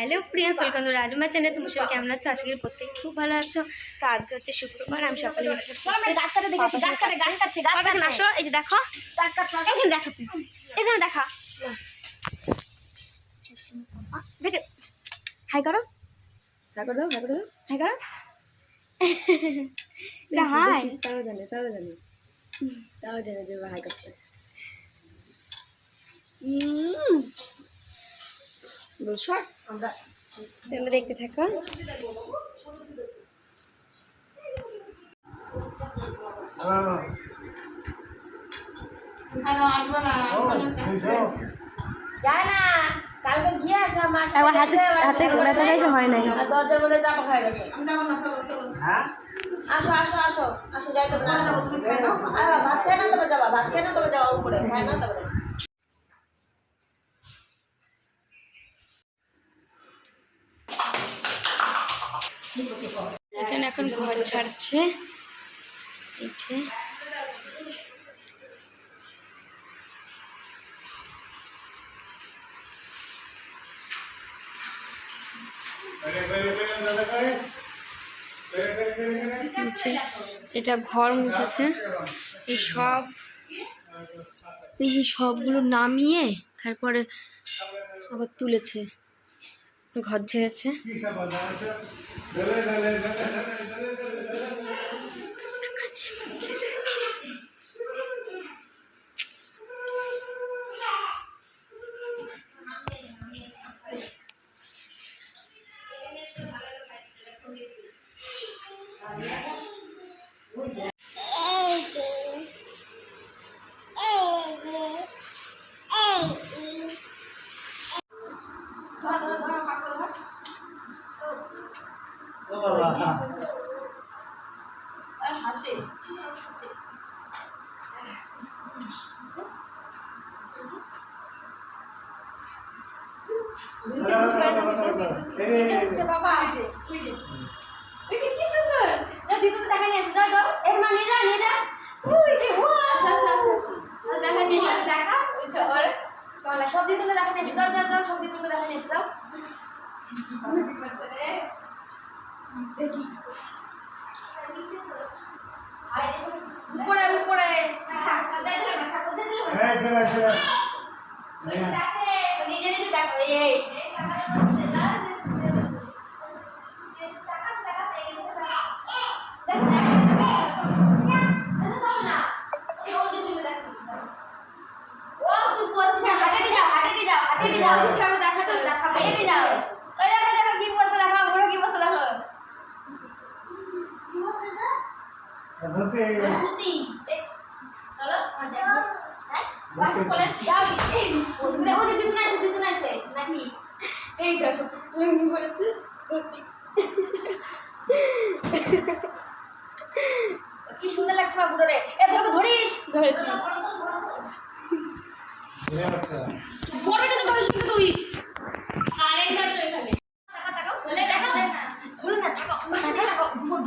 Hello friends, welcome to Raduma channel. তুমি সবাই কেমন আছো? আশা করি প্রত্যেকে খুব ভালো আছো। তো আজকে হচ্ছে শুক্রবার, আমি সকালে আসো। এই যে দেখো, এখানে দেখো, এখানে দেখা দেখে হাই করো, হাই করো, হাই করো, হাই করো। হাই তাও জানে যে হাই করতে। বলছো আমরা দেখতে থাকো। যায় না, কালকে গিয়ে আসো আমার হাতে হাতে ব্যথাটাই তো হয় নাই, দরজার মধ্যে চাপা হয়ে গেছে। আসো আসো আসো আসো, যাই তো না, ভাত খেয়ে না তবে যাবা, ভাত খেয়ে না তবে যাওয়া উপরে, খায় না তবে। এখানে এখন ঘর ছাড়ছে, এটা ঘর মুছেছে। এই সবগুলো নামিয়ে তারপরে আবার তুলেছে, ঘর ঝেড়েছে। হাসি বাবা, কি সুন্দর দিদি, দেখা নিয়ে আসো, যাও এর মা নিয়ে যা, নিয়ে যা। সব দিদি দেখা নিয়ে এসো, যাও যাও যাও, সব দিদি দেখা নিয়ে এসো, যাও। উপরে উপরে নিজে নিজে দেখো। এই কি সুন্দর লাগছে বাবুরে, এ ধরো ধরিস, ধরেছি পড়বে কিন্তু ধরিস কিন্তু তুই।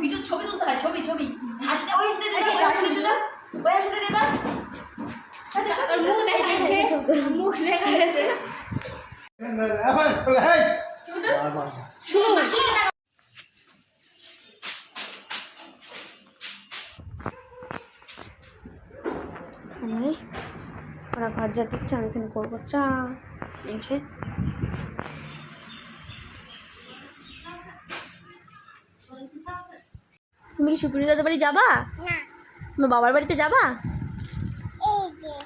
ভিডিও ছবি তুলতে হয়, ছবি ছবি হাসিতে, ওই হাসিতে দিয়ে দাও, ওই হাসিতে দিয়ে দাও, ওই হাসিতে দিয়ে দাও। মুখ দেখা যাচ্ছে, মুখ দেখা যাচ্ছে। ওরা ঘর যা দিচ্ছে, আমি এখানে করবো চা। তুমি কি সুপ্রিয় দাদার বাড়ি যাবা? তোমার বাবার বাড়িতে যাবা?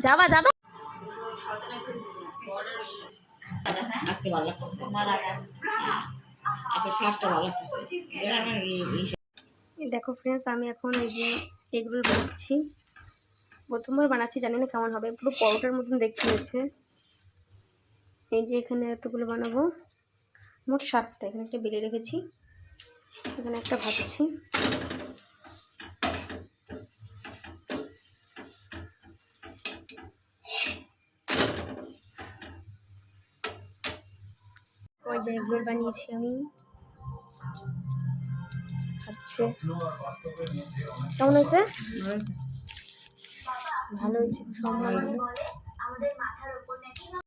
যাবা যাবা। দেখো ফ্রেন্ডস, আমি এখন এই যে এগুলো বানাচ্ছি, প্রথমবার বানাচ্ছি, জানি না কেমন হবে, পুরো পরোটার মতন দেখতে হয়েছে। এই যে এখানে এতগুলো বানাবো, মোট 7টা। এখানে একটা বেলে রেখেছি, এখানে একটা ভাজছি। ওই যে এগুলো বানিয়েছি আমি, খাচ্ছে। কেমন হয়েছে? ভালো হয়েছে, সম্মান।